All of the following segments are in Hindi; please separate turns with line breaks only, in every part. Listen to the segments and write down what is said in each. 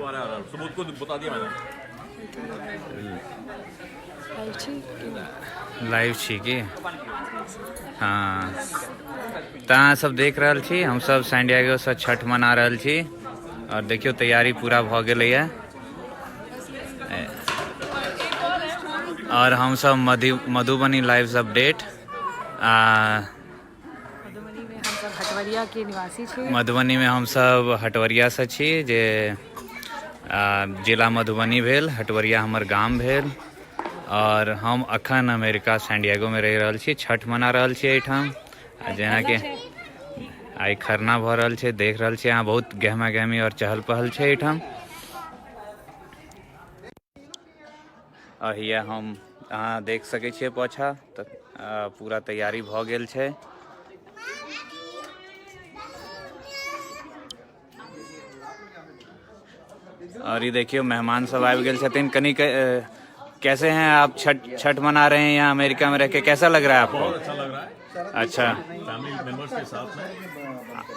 हमारा सबूत को बता दिया मैंने।
लाइव छी की? हाँ, तहाँ सब देख रहल छी, हम सब सैन डिएगो से छठ मना रहल छी और देखियो तैयारी पूरा भ गेलै है और हम सब मधुबनी लाइव अपडेट
हटवरिया के निवासी छी।
मधुबनी में हम सब हटवरिया से छी जे जिला मधुबनी भेल, हटवरिया हमर गाम भेल और हम अखन अमेरिका सैन डिएगो में रह रहल छी, छठ मना रहल छी एठाम। जेना कि आई खरना भ रहल छै, देख रहल छी यहाँ बहुत गहमा गहमी और चहल पहल छै एठाम। और हिया हम अहाँ देख सकै छियै पाछा तऽ पूरा तैयारी भ गेल छै। और ये देखियो मेहमान सब आबि गेल छथिन। कनी कैसे हैं आप? छठ मना रहे हैं यहाँ अमेरिका में रह के, कैसा लग रहा है आपको?
बहुत अच्छा लग रहा है।
अच्छा,
फैमिली मेंबर्स के साथ में।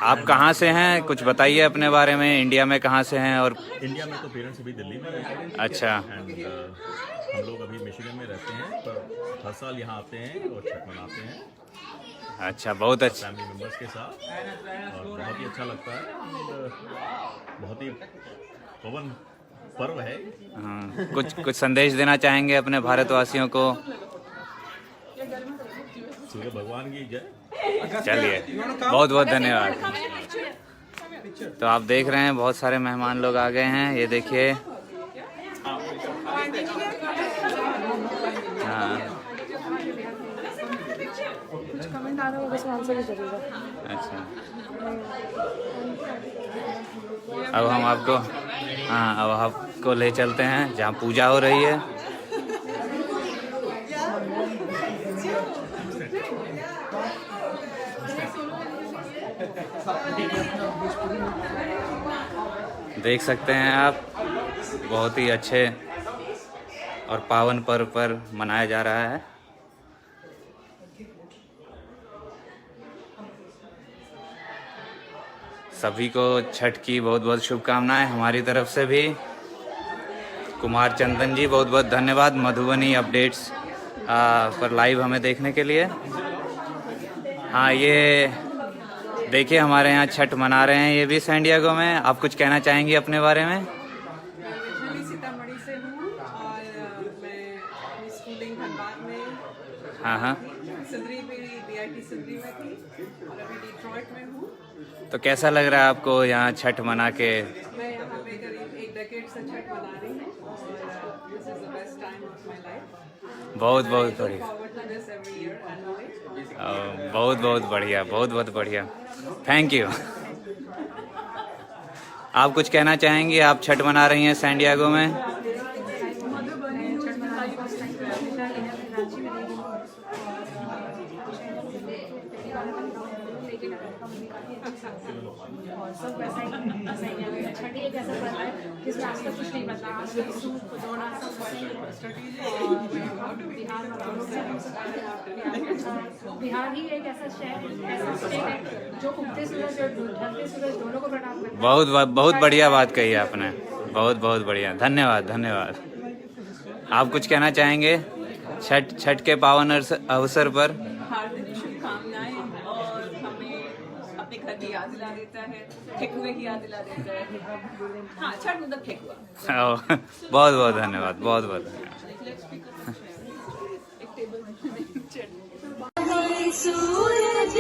आप कहाँ से हैं, कुछ बताइए अपने बारे में। इंडिया में कहाँ से हैं? और
इंडिया में तो पेरेंट्स अभी दिल्ली में हैं।
अच्छा,
एंड हम लोग अभी मिशिगन में रहते हैं, पर हर साल यहाँ आते हैं और छठ मनाते हैं
अच्छा, बहुत अच्छा।
फैमिली मेंबर्स के साथ, और बहुत ही अच्छा लगता है। बहुत ही पवन पर्व है।
हाँ, कुछ संदेश देना चाहेंगे अपने भारतवासियों को?
सूर्य भगवान की जय।
चलिए, बहुत बहुत धन्यवाद। तो आप देख रहे हैं बहुत सारे मेहमान लोग आ गए हैं, ये देखिए। हाँ, अच्छा, अब हम आपको अब आपको ले चलते हैं जहाँ पूजा हो रही है। देख सकते हैं आप, बहुत ही अच्छे और पावन पर्व पर मनाया जा रहा है। सभी को छठ की बहुत बहुत शुभकामनाएं हमारी तरफ से भी। कुमार चंदन जी, बहुत बहुत धन्यवाद मधुबनी अपडेट्स पर लाइव हमें देखने के लिए। हाँ, ये देखिए हमारे यहाँ छठ मना रहे हैं, ये भी सैन डिएगो में। आप कुछ कहना चाहेंगी अपने बारे में?
मैं सीतामढ़ी से हूँ और मैं स्कूलिंग धनबाद में।
हाँ हाँ,
सिंदरी में, BIT सिंदरी में थी और अभी डिट्रॉइट में हूँ।
तो कैसा लग रहा है आपको यहाँ छठ मना के?
मैं यहाँ पे करीब 1 डेकेड से छठ मना रही हूँ और this is the best time of my life.
बहुत बहुत बढ़िया,
forward to this every year annually.
बहुत बहुत बढ़िया, बहुत बहुत बढ़िया, थैंक यू। आप कुछ कहना चाहेंगी? आप छठ मना रही हैं सैन डिएगो में।
सब वैसा ही छठी एक ऐसा पर्व है जिसमें आज तक कुछ नहीं बदला। आज तक सूट दौड़ा सब बिहार ही एक ऐसा शहर, ऐसा स्टेट है जो उगते सूरज और ढलते सूरज दोनों को प्रणाम करता है।
बहुत बढ़िया बात कही आपने, बहुत बहुत बढ़िया, धन्यवाद धन्यवाद। आप कुछ कहना चाहेंगे छठ के पावन अवसर पर?
हार्दिक शुभकामनाएं और हमें अपने घर की याद दिला देता है, ठेकुए की याद दिला देता है। हाँ, छठ मतलब ठेकुआ।
बहुत बहुत धन्यवाद, बहुत बहुत धन्यवाद।
सूरज